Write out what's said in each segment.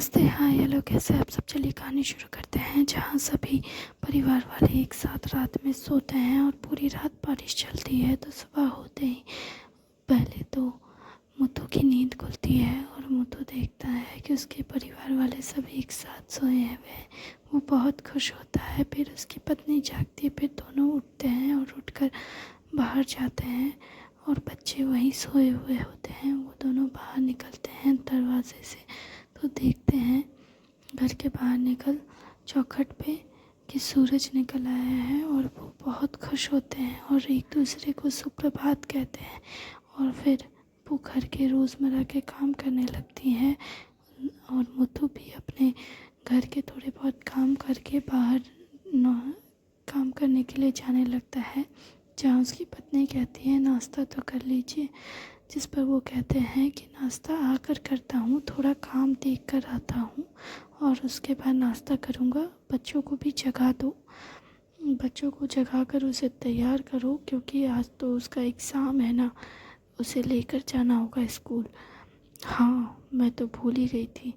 नमस्ते। हाँ, हेलो, कैसे आप सब? चलिए कहानी शुरू करते हैं। जहाँ सभी परिवार वाले एक साथ रात में सोते हैं और पूरी रात बारिश चलती है, तो सुबह होते ही पहले तो मुत्तू की नींद खुलती है और मुत्तू देखता है कि उसके परिवार वाले सब एक साथ सोए हैं। वो बहुत खुश होता है। फिर उसकी पत्नी जागती है, फिर दोनों उठते हैं और उठकर बाहर जाते हैं और बच्चे वहीं सोए हुए होते हैं। वो दोनों बाहर निकलते हैं दरवाजे से, तो देखते हैं घर के बाहर निकल चौखट पे कि सूरज निकल आया है और वो बहुत खुश होते हैं और एक दूसरे को सुप्रभात कहते हैं। और फिर वो घर के रोज़मर्रा के काम करने लगती हैं और मुत्तू भी अपने घर के थोड़े बहुत काम करके बाहर काम करने के लिए जाने लगता है, जहाँ उसकी पत्नी कहती है नाश्ता तो कर लीजिए। जिस पर वो कहते हैं कि नाश्ता आकर करता हूँ, थोड़ा काम देख कर आता हूँ और उसके बाद नाश्ता करूँगा। बच्चों को भी जगा दो, बच्चों को जगा कर उसे तैयार करो, क्योंकि आज तो उसका एग्ज़ाम है ना, उसे लेकर जाना होगा स्कूल। हाँ, मैं तो भूल ही गई थी।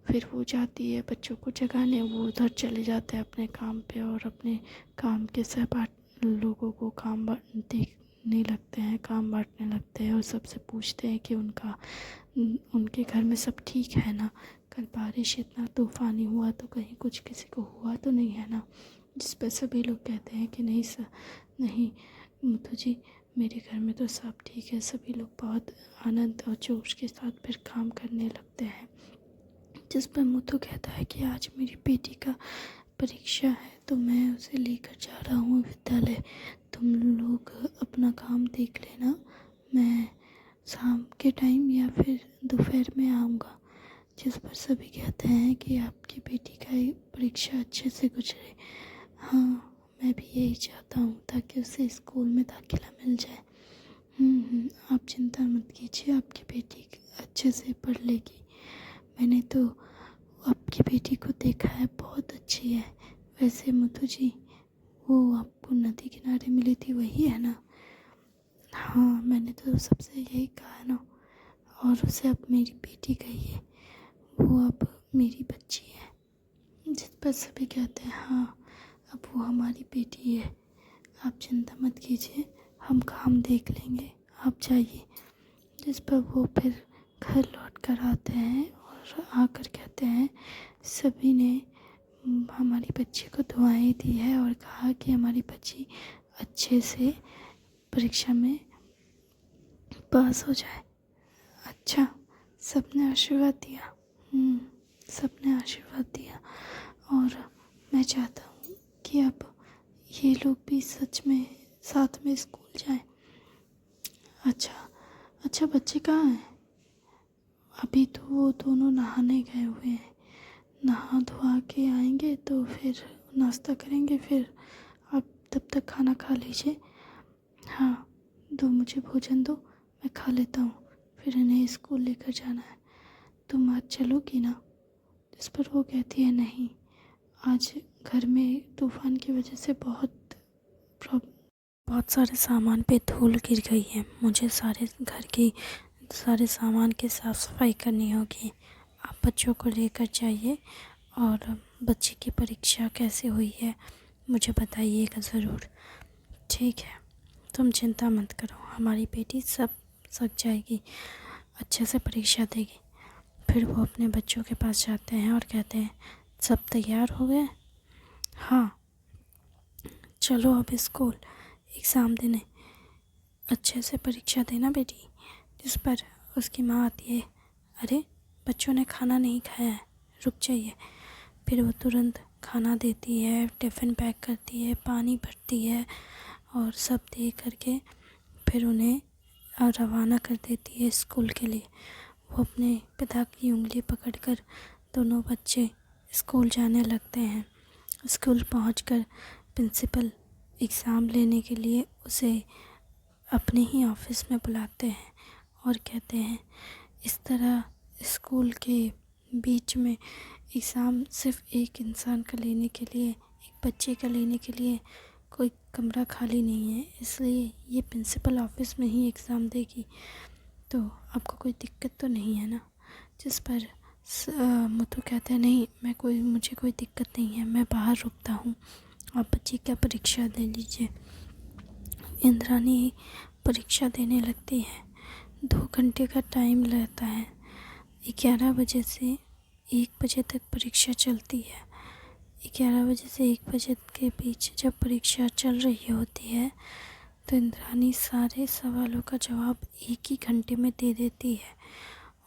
फिर वो जाती है बच्चों को जगाने। वो उधर चले जाते हैं अपने काम पे और अपने काम के सब लोगों को काम देखने लगते हैं, काम बांटने लगते हैं और सबसे पूछते हैं कि उनके घर में सब ठीक है ना। कल बारिश इतना तूफ़ानी हुआ तो कहीं कुछ किसी को हुआ तो नहीं है ना। जिस पर सभी लोग कहते हैं कि नहीं सर, नहीं मुत्तू जी, मेरे घर में तो सब ठीक है। सभी लोग बहुत आनंद और जोश के साथ फिर काम करने लगते हैं। जिस पर मुत्तू कहता है कि आज मेरी बेटी का परीक्षा है, तो मैं उसे लेकर जा रहा हूँ विद्यालय। तुम लोग अपना काम देख लेना, मैं शाम के टाइम या फिर दोपहर में आऊँगा। जिस पर सभी कहते हैं कि आपकी बेटी का परीक्षा अच्छे से गुजरे। हाँ, मैं भी यही चाहता हूँ ताकि उसे स्कूल में दाखिला मिल जाए। आप चिंता मत कीजिए, आपकी बेटी अच्छे से पढ़ लेगी। मैंने तो आपकी बेटी को देखा है, बहुत अच्छी है। वैसे मुत्तू जी, वो आपको नदी किनारे मिली थी, वही है ना? हाँ, मैंने तो सबसे यही कहा है ना। और उसे अब मेरी बेटी कहिए, वो अब मेरी बच्ची है। जिस पर सभी कहते हैं हाँ, अब वो हमारी बेटी है। आप चिंता मत कीजिए, हम काम देख लेंगे, आप जाइए। जिस पर वो फिर घर लौट कर आते हैं और आकर कहते हैं सभी ने हमारी बच्ची को दुआएं दी है और कहा कि हमारी बच्ची अच्छे से परीक्षा में पास हो जाए। अच्छा, सबने आशीर्वाद दिया। सबने आशीर्वाद दिया और मैं चाहता हूँ कि अब ये लोग भी सच में साथ में स्कूल जाएं। अच्छा, बच्चे कहाँ हैं? अभी तो वो दोनों नहाने गए हुए हैं। नहा धोआ के आएंगे तो फिर नाश्ता करेंगे, फिर आप तब तक खाना खा लीजिए। हाँ, मुझे भोजन दो, मैं खा लेता हूँ, फिर इन्हें स्कूल लेकर जाना है। तुम आज चलोगी ना? इस पर वो कहती है नहीं, आज घर में तूफ़ान की वजह से बहुत सारे सामान पे धूल गिर गई है। मुझे सारे घर की सारे सामान की साफ़ सफाई करनी होगी। आप बच्चों को लेकर जाइए और बच्चे की परीक्षा कैसे हुई है मुझे बताइएगा ज़रूर। ठीक है, तुम चिंता मत करो, हमारी बेटी सब सक जाएगी, अच्छे से परीक्षा देगी। फिर वो अपने बच्चों के पास जाते हैं और कहते हैं सब तैयार हो गए? हाँ, चलो अब स्कूल एग्ज़ाम देने, अच्छे से परीक्षा देना बेटी। जिस पर उसकी माँ आती है, अरे बच्चों ने खाना नहीं खाया है, रुक जाइए। फिर वो तुरंत खाना देती है, टिफ़िन पैक करती है, पानी भरती है और सब दे करके फिर उन्हें रवाना कर देती है स्कूल के लिए। वो अपने पिता की उंगली पकड़कर दोनों बच्चे स्कूल जाने लगते हैं। स्कूल पहुंचकर प्रिंसिपल एग्ज़ाम लेने के लिए उसे अपने ही ऑफिस में बुलाते हैं और कहते हैं इस तरह स्कूल के बीच में एग्ज़ाम सिर्फ एक इंसान का लेने के लिए, एक बच्चे का लेने के लिए कोई कमरा खाली नहीं है, इसलिए ये प्रिंसिपल ऑफिस में ही एग्ज़ाम देगी। तो आपको कोई दिक्कत तो नहीं है ना? जिस पर मुझे कहते हैं नहीं, मुझे कोई दिक्कत नहीं है, मैं बाहर रुकता हूँ, आप बच्ची का परीक्षा दे लीजिए। इंद्रानी परीक्षा देने लगती है। 2 घंटे का टाइम रहता है। 11 बजे से 1 बजे तक परीक्षा चलती है। 11 बजे से 1 बजे के बीच जब परीक्षा चल रही होती है तो इंद्रानी सारे सवालों का जवाब 1 ही घंटे में दे देती है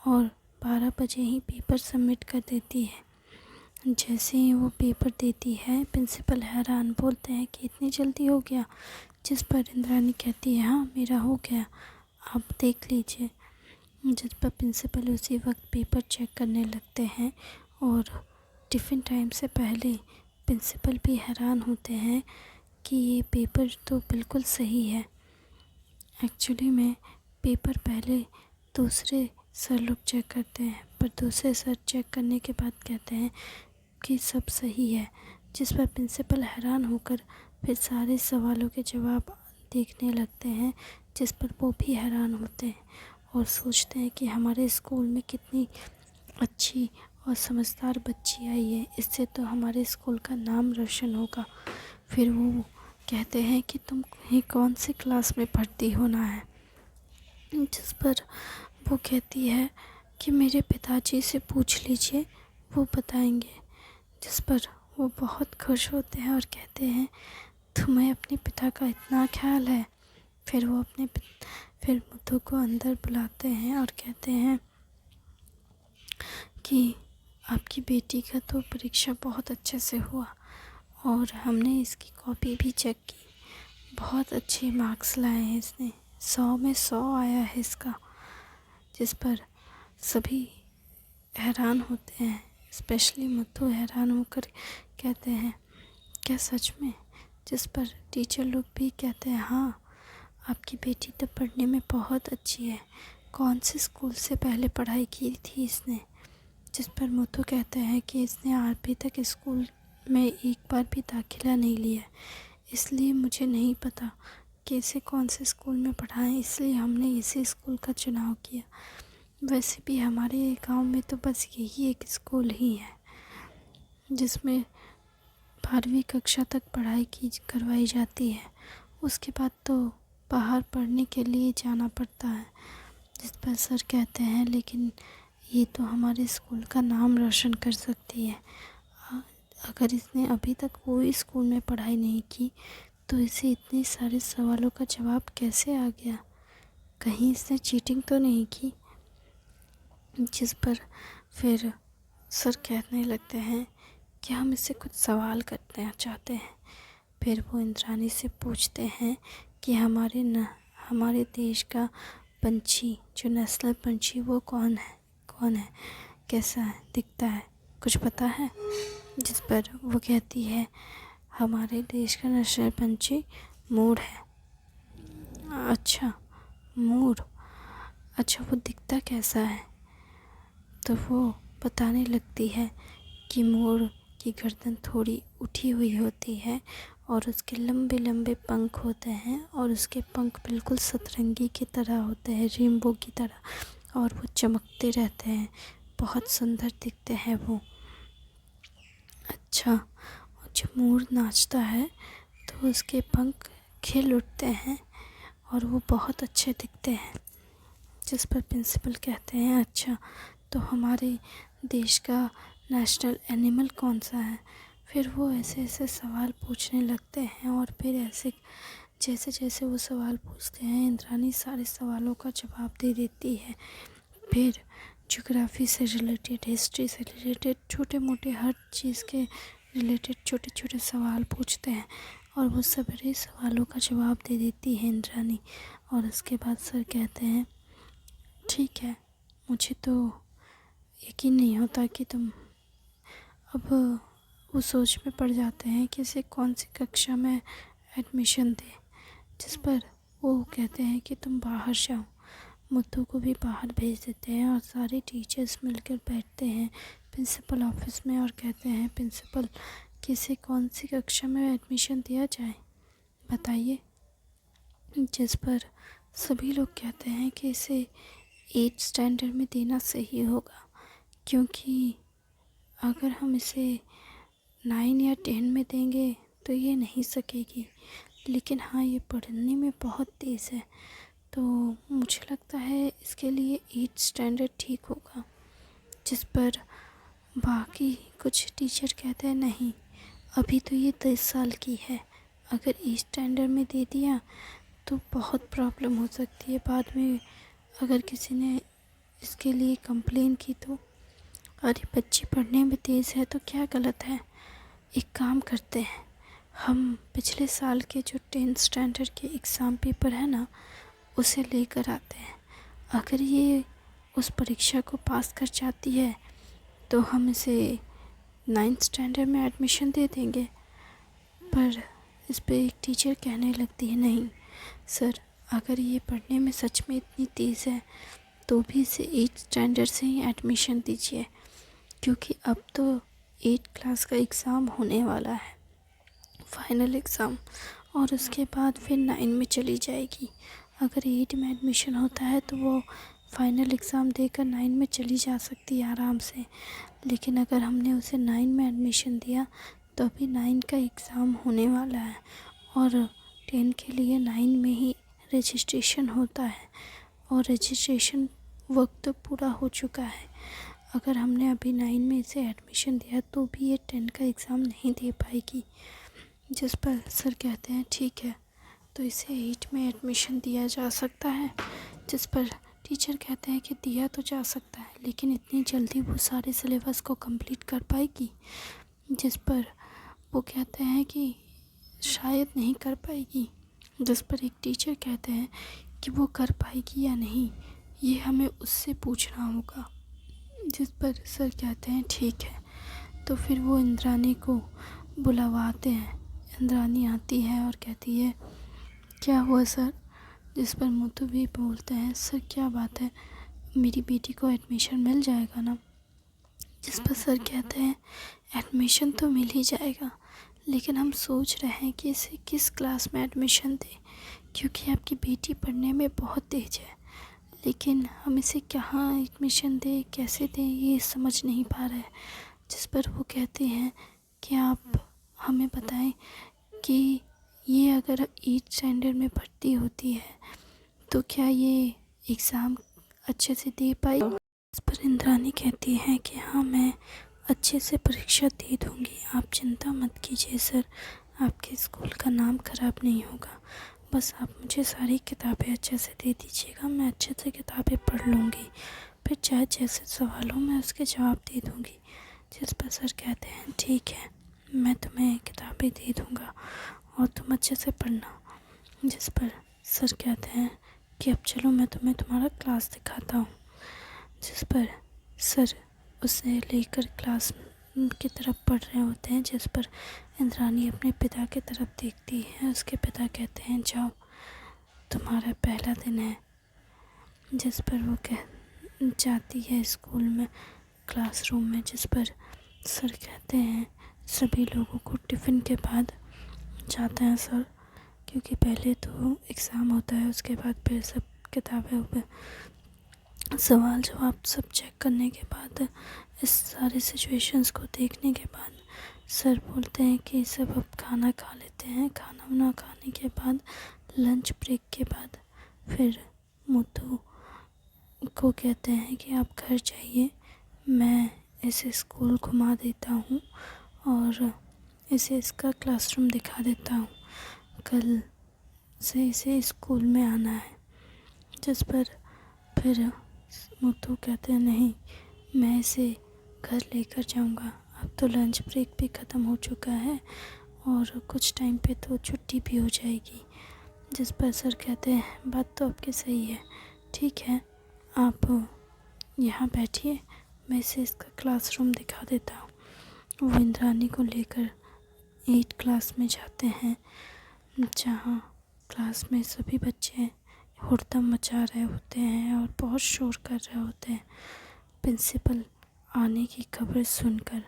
और 12 बजे ही पेपर सबमिट कर देती है। जैसे ही वो पेपर देती है, प्रिंसिपल हैरान, बोलते हैं कि इतनी जल्दी हो गया। जिस पर इंद्रानी कहती है हाँ मेरा हो गया, आप देख लीजिए। जिस पर प्रिंसिपल उसी वक्त पेपर चेक करने लगते हैं और टिफ़िन टाइम से पहले प्रिंसिपल भी हैरान होते हैं कि ये पेपर तो बिल्कुल सही है। एक्चुअली में पेपर पहले दूसरे सर लोग चेक करते हैं, पर दूसरे सर चेक करने के बाद कहते हैं कि सब सही है। जिस पर प्रिंसिपल हैरान होकर फिर सारे सवालों के जवाब देखने लगते हैं, जिस पर वो भी हैरान होते हैं और सोचते हैं कि हमारे स्कूल में कितनी अच्छी और समझदार बच्ची आई है, इससे तो हमारे स्कूल का नाम रोशन होगा। फिर वो कहते हैं कि तुम कहीं कौन सी क्लास में भर्ती होना है। जिस पर वो कहती है कि मेरे पिताजी से पूछ लीजिए, वो बताएंगे। जिस पर वो बहुत खुश होते हैं और कहते हैं तुम्हें अपने पिता का इतना ख्याल है। फिर मुथु को अंदर बुलाते हैं और कहते हैं कि आपकी बेटी का तो परीक्षा बहुत अच्छे से हुआ और हमने इसकी कॉपी भी चेक की, बहुत अच्छे मार्क्स लाए हैं इसने, 100 में 100 आया है इसका। जिस पर सभी हैरान होते हैं, स्पेशली मुथु हैरान होकर कहते हैं क्या सच में। जिस पर टीचर लोग भी कहते हैं हाँ आपकी बेटी तो पढ़ने में बहुत अच्छी है, कौन से स्कूल से पहले पढ़ाई की थी इसने। जिस पर मुथु कहते हैं कि इसने अभी तक स्कूल में एक बार भी दाखिला नहीं लिया, इसलिए मुझे नहीं पता कि इसे कौन से स्कूल में पढ़ाएं, इसलिए हमने इसी स्कूल का चुनाव किया। वैसे भी हमारे गांव में तो बस यही एक स्कूल ही है जिसमें 12वीं कक्षा तक पढ़ाई करवाई जाती है, उसके बाद तो बाहर पढ़ने के लिए जाना पड़ता है। जिस पर सर कहते हैं लेकिन ये तो हमारे स्कूल का नाम रोशन कर सकती है। अगर इसने अभी तक कोई स्कूल में पढ़ाई नहीं की तो इसे इतने सारे सवालों का जवाब कैसे आ गया, कहीं इसने चीटिंग तो नहीं की। जिस पर फिर सर कहने लगते हैं कि हम इससे कुछ सवाल करना चाहते हैं। फिर वो इंद्रानी से पूछते हैं कि हमारे देश का पंछी, जो नेशनल पंछी, वो कौन है, कैसा है, दिखता है, कुछ पता है। जिस पर वो कहती है हमारे देश का नेशनल पंछी मोर है। अच्छा, मोर, अच्छा वो दिखता कैसा है। तो वो बताने लगती है कि मोर की गर्दन थोड़ी उठी हुई होती है और उसके लंबे लंबे पंख होते हैं और उसके पंख बिल्कुल सतरंगी की तरह होते हैं, रेनबो की तरह, और वो चमकते रहते हैं, बहुत सुंदर दिखते हैं वो। अच्छा, और जब मोर नाचता है तो उसके पंख खिल उठते हैं और वो बहुत अच्छे दिखते हैं। जिस पर प्रिंसिपल कहते हैं अच्छा तो हमारे देश का नेशनल एनिमल कौन सा है। फिर वो ऐसे ऐसे सवाल पूछने लगते हैं और फिर ऐसे जैसे जैसे वो सवाल पूछते हैं इंद्रानी सारे सवालों का जवाब दे देती है। फिर ज्योग्राफी से रिलेटेड, हिस्ट्री से रिलेटेड, छोटे मोटे हर चीज़ के रिलेटेड छोटे छोटे सवाल पूछते हैं और वो सारे सवालों का जवाब दे देती है इंद्रानी। और उसके बाद सर कहते हैं ठीक है, मुझे तो यकीन नहीं होता कि तुम, अब वो सोच में पड़ जाते हैं कि इसे कौन सी कक्षा में एडमिशन दें। जिस पर वो कहते हैं कि तुम बाहर जाओ। मुथु को भी बाहर भेज देते हैं और सारे टीचर्स मिलकर बैठते हैं प्रिंसिपल ऑफिस में और कहते हैं प्रिंसिपल कि इसे कौन सी कक्षा में एडमिशन दिया जाए, बताइए। जिस पर सभी लोग कहते हैं कि इसे 8th स्टैंडर्ड में देना सही होगा, क्योंकि अगर हम इसे 9 या 10 में देंगे तो ये नहीं सकेगी। लेकिन हाँ, ये पढ़ने में बहुत तेज़ है, तो मुझे लगता है इसके लिए 8 स्टैंडर्ड ठीक होगा। जिस पर बाकी कुछ टीचर कहते हैं नहीं, अभी तो ये 10 साल की है, अगर 8 स्टैंडर्ड में दे दिया तो बहुत प्रॉब्लम हो सकती है बाद में, अगर किसी ने इसके लिए कंप्लेन की तो। अरे बच्ची पढ़ने में तेज़ है तो क्या गलत है। एक काम करते हैं, हम पिछले साल के जो 10th स्टैंडर्ड के एग्ज़ाम पेपर है ना, उसे लेकर आते हैं। अगर ये उस परीक्षा को पास कर जाती है तो हम इसे 9th स्टैंडर्ड में एडमिशन दे देंगे। पर इस पे एक टीचर कहने लगती है नहीं सर, अगर ये पढ़ने में सच में इतनी तेज़ है तो भी इसे 8th स्टैंडर्ड से ही एडमिशन दीजिए, क्योंकि अब तो 8th क्लास का एग्ज़ाम होने वाला है, फाइनल एग्ज़ाम, और उसके बाद फिर 9 में चली जाएगी। अगर 8 में एडमिशन होता है तो वो फाइनल एग्ज़ाम देकर 9 में चली जा सकती है आराम से। लेकिन अगर हमने उसे 9 में एडमिशन दिया तो अभी 9 का एग्ज़ाम होने वाला है, और 10 के लिए 9 में ही रजिस्ट्रेशन होता है, और रजिस्ट्रेशन वक्त तो पूरा हो चुका है। अगर हमने अभी 9 में इसे एडमिशन दिया तो भी ये 10 का एग्ज़ाम नहीं दे पाएगी। जिस पर सर कहते हैं ठीक है, तो इसे 8 में एडमिशन दिया जा सकता है। जिस पर टीचर कहते हैं कि दिया तो जा सकता है, लेकिन इतनी जल्दी वो सारे सिलेबस को कंप्लीट कर पाएगी। जिस पर वो कहते हैं कि शायद नहीं कर पाएगी। जिस पर एक टीचर कहते हैं कि वो कर पाएगी या नहीं, ये हमें उससे पूछना होगा। जिस पर सर कहते हैं ठीक है, तो फिर वो इंद्रानी को बुलवाते हैं। इंद्रानी आती है और कहती है क्या हुआ सर। जिस पर मोतू भी बोलते हैं सर क्या बात है, मेरी बेटी को एडमिशन मिल जाएगा ना। जिस पर सर कहते हैं एडमिशन तो मिल ही जाएगा, लेकिन हम सोच रहे हैं कि इसे किस क्लास में एडमिशन दें, क्योंकि आपकी बेटी पढ़ने में बहुत तेज़ है, लेकिन हम इसे कहाँ एडमिशन दें, कैसे दें, ये समझ नहीं पा रहे। जिस पर वो कहते हैं कि आप हमें बताएं कि ये अगर 8th स्टैंडर्ड में भर्ती होती है तो क्या ये एग्ज़ाम अच्छे से दे पाई। इस पर इंद्रानी कहती है कि हाँ, मैं अच्छे से परीक्षा दे दूँगी, आप चिंता मत कीजिए सर, आपके स्कूल का नाम खराब नहीं होगा, बस आप मुझे सारी किताबें अच्छे से दे दीजिएगा, मैं अच्छे से किताबें पढ़ लूँगी, फिर चाहे जैसे सवाल हो मैं उसके जवाब दे दूँगी। जिस पर सर कहते हैं ठीक है, मैं तुम्हें किताबें दे दूँगा और तुम अच्छे से पढ़ना। जिस पर सर कहते हैं कि अब चलो मैं तुम्हें तुम्हारा क्लास दिखाता हूँ। जिस पर सर उसे लेकर क्लास की तरफ बढ़ रहे होते हैं। जिस पर इंद्रानी अपने पिता की तरफ देखती है। उसके पिता कहते हैं जाओ, तुम्हारा पहला दिन है। जिस पर वो जाती है स्कूल में, क्लासरूम में। जिस पर सर कहते हैं सभी लोगों को टिफ़िन के बाद जाते हैं सर, क्योंकि पहले तो एग्ज़ाम होता है, उसके बाद फिर सब किताबें सवाल जवाब सब चेक करने के बाद, इस सारे सिचुएशंस को देखने के बाद सर बोलते हैं कि सब अब खाना खा लेते हैं। खाना वाना खाने के बाद लंच ब्रेक के बाद फिर मोटू को कहते हैं कि आप घर जाइए, मैं इसे स्कूल घुमा देता हूँ और इसे इसका क्लासरूम दिखा देता हूँ, कल से इसे स्कूल में आना है। जिस पर फिर मोटू कहते हैं नहीं, मैं इसे घर लेकर जाऊंगा, अब तो लंच ब्रेक भी ख़त्म हो चुका है और कुछ टाइम पे तो छुट्टी भी हो जाएगी। जिस पर सर कहते हैं बात तो आपकी सही है, ठीक है आप यहाँ बैठिए, मैं इसे इसका क्लासरूम दिखा देता हूँ। वो इंद्रानी को लेकर 8th क्लास में जाते हैं, जहाँ क्लास में सभी बच्चे हुड़दंग मचा रहे होते हैं और बहुत शोर कर रहे होते हैं। प्रिंसिपल आने की खबर सुनकर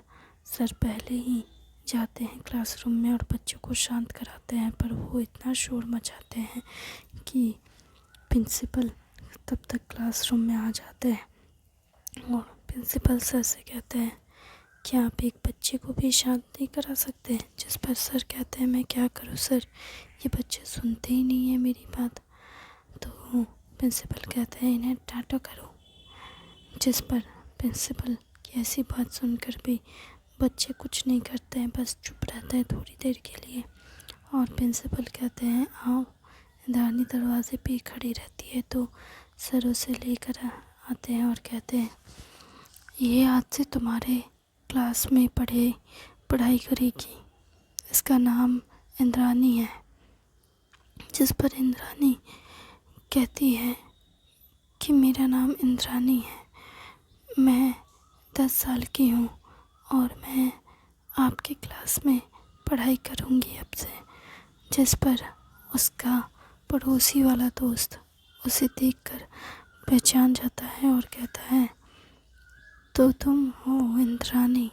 सर पहले ही जाते हैं क्लासरूम में और बच्चों को शांत कराते हैं, पर वो इतना शोर मचाते हैं कि प्रिंसिपल तब तक क्लासरूम में आ जाते हैं और प्रिंसिपल सर से कहते हैं कि आप एक बच्चे को भी शांत नहीं करा सकते हैं। जिस पर सर कहते हैं मैं क्या करूं सर, ये बच्चे सुनते ही नहीं है मेरी बात। तो प्रिंसिपल कहते हैं इन्हें डांटा करो। जिस पर प्रिंसिपल की ऐसी बात सुनकर भी बच्चे कुछ नहीं करते हैं, बस चुप रहते हैं थोड़ी देर के लिए। और प्रिंसिपल कहते हैं आओ। इंद्रानी दरवाजे पे खड़ी रहती है तो सर उसे लेकर आते हैं और कहते हैं ये आज से तुम्हारे क्लास में पढ़ाई करेगी, इसका नाम इंद्रानी है। जिस पर इंद्रानी कहती है कि मेरा नाम इंद्रानी है, मैं 10 साल की हूँ और मैं आपके क्लास में पढ़ाई करूँगी अब से। जिस पर उसका पड़ोसी वाला दोस्त उसे देखकर पहचान जाता है और कहता है तो तुम हो इंद्रानी,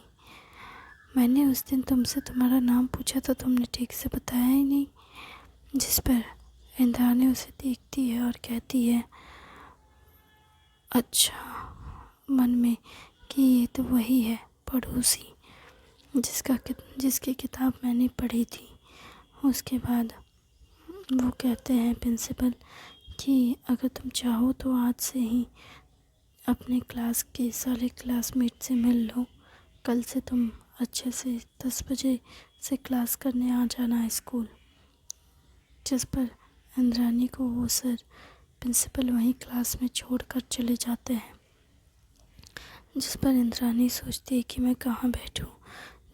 मैंने उस दिन तुमसे तुम्हारा नाम पूछा तो तुमने ठीक से बताया ही नहीं। जिस पर इंद्रानी उसे देखती है और कहती है अच्छा मन में कि ये तो वही है पड़ोसी जिसकी किताब मैंने पढ़ी थी। उसके बाद वो कहते हैं प्रिंसिपल कि अगर तुम चाहो तो आज से ही अपने क्लास के सारे क्लासमेट से मिल लो, कल से तुम अच्छे से 10 बजे से क्लास करने आ जाना स्कूल। जिस पर इंद्रानी को वो सर प्रिंसिपल वहीं क्लास में छोड़कर चले जाते हैं। जिस पर इंद्रानी सोचती है कि मैं कहाँ बैठूं,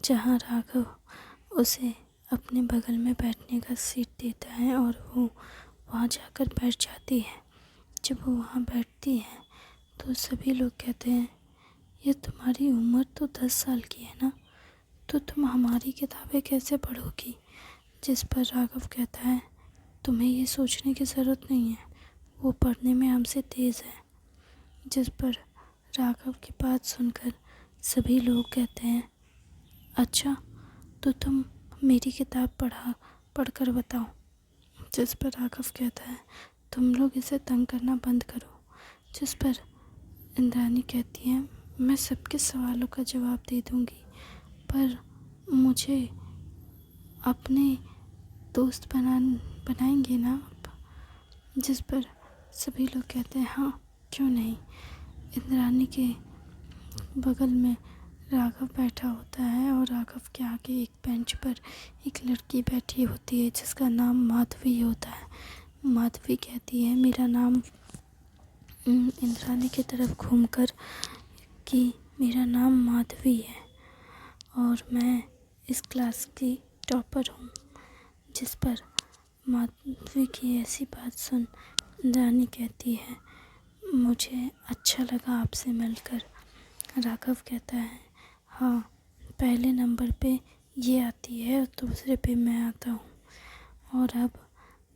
जहाँ राघव उसे अपने बगल में बैठने का सीट देता है और वो वहाँ जाकर बैठ जाती है। जब वो वहाँ बैठती है तो सभी लोग कहते हैं ये तुम्हारी उम्र तो 10 साल की है ना, तो तुम हमारी किताबें कैसे पढ़ोगी। जिस पर राघव कहता है तुम्हें ये सोचने की ज़रूरत नहीं है, वो पढ़ने में हमसे तेज़ है। जिस पर राघव की बात सुनकर सभी लोग कहते हैं अच्छा तो तुम मेरी किताब पढ़कर बताओ। जिस पर राघव कहता है तुम लोग इसे तंग करना बंद करो। जिस पर इंद्रानी कहती है मैं सबके सवालों का जवाब दे दूँगी, पर मुझे अपने दोस्त बनाएंगे ना आप। जिस पर सभी लोग कहते हैं हाँ क्यों नहीं। इंद्रानी के बगल में राघव बैठा होता है और राघव के आगे एक बेंच पर एक लड़की बैठी होती है जिसका नाम माधवी होता है। माधवी कहती है मेरा नाम इंद्रानी की तरफ घूमकर कि मेरा नाम माधवी है और मैं इस क्लास की टॉपर हूँ। जिस पर माधवी की ऐसी बात सुन इंद्रानी कहती है मुझे अच्छा लगा आपसे मिलकर। राघव कहता है हाँ पहले नंबर पे ये आती है और दूसरे पे मैं आता हूँ, और अब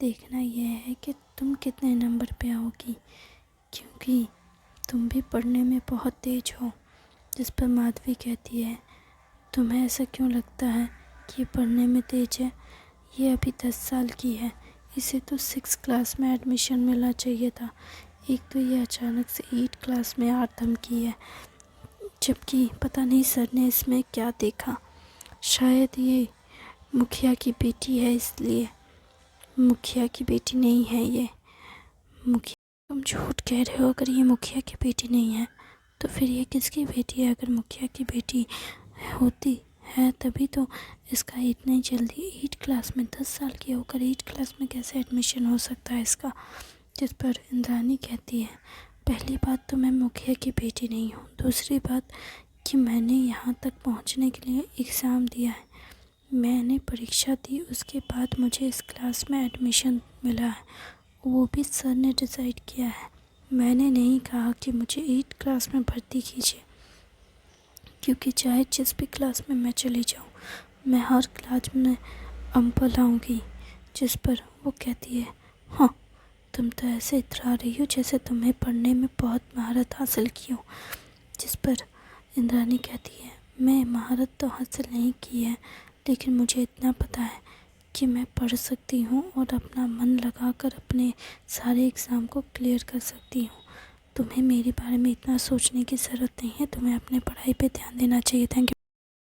देखना यह है कि तुम कितने नंबर पे आओगी, क्योंकि तुम भी पढ़ने में बहुत तेज हो। जिस पर माधवी कहती है तुम्हें ऐसा क्यों लगता है कि ये पढ़ने में तेज है, ये अभी 10 साल की है, इसे तो 6 क्लास में एडमिशन मिलना चाहिए था। एक तो ये अचानक से 8 क्लास में आ धमकी है, जबकि पता नहीं सर ने इसमें क्या देखा। शायद ये मुखिया की बेटी है, इसलिए। मुखिया की बेटी नहीं है ये। मुखिया, तुम झूठ कह रहे हो। अगर ये मुखिया की बेटी नहीं है तो फिर ये किसकी बेटी है। अगर मुखिया की बेटी होती है तभी तो इसका इतनी जल्दी 8 क्लास में 10 साल की होकर 8 क्लास में कैसे एडमिशन हो सकता है इसका। जिस पर इंद्रानी कहती है पहली बात तो मैं मुखिया की बेटी नहीं हूँ, दूसरी बात कि मैंने यहाँ तक पहुँचने के लिए एग्ज़ाम दिया है, मैंने परीक्षा दी, उसके बाद मुझे इस क्लास में एडमिशन मिला है, वो भी सर ने डिसाइड किया है। मैंने नहीं कहा कि मुझे 8 क्लास में भर्ती कीजिए, क्योंकि चाहे जिस भी क्लास में मैं चली जाऊँ मैं हर क्लास में अव्वल आऊँगी। जिस पर वो कहती है हाँ तुम तो ऐसे इतरा रही हो जैसे तुम्हें पढ़ने में बहुत महारत हासिल की हो। जिस पर इंद्रानी कहती है मैं महारत तो हासिल नहीं की है, लेकिन मुझे इतना पता है कि मैं पढ़ सकती हूँ और अपना मन लगाकर अपने सारे एग्ज़ाम को क्लियर कर सकती हूँ। तुम्हें मेरे बारे में इतना सोचने की ज़रूरत नहीं है, तुम्हें अपने पढ़ाई पे ध्यान देना चाहिए। Thank you.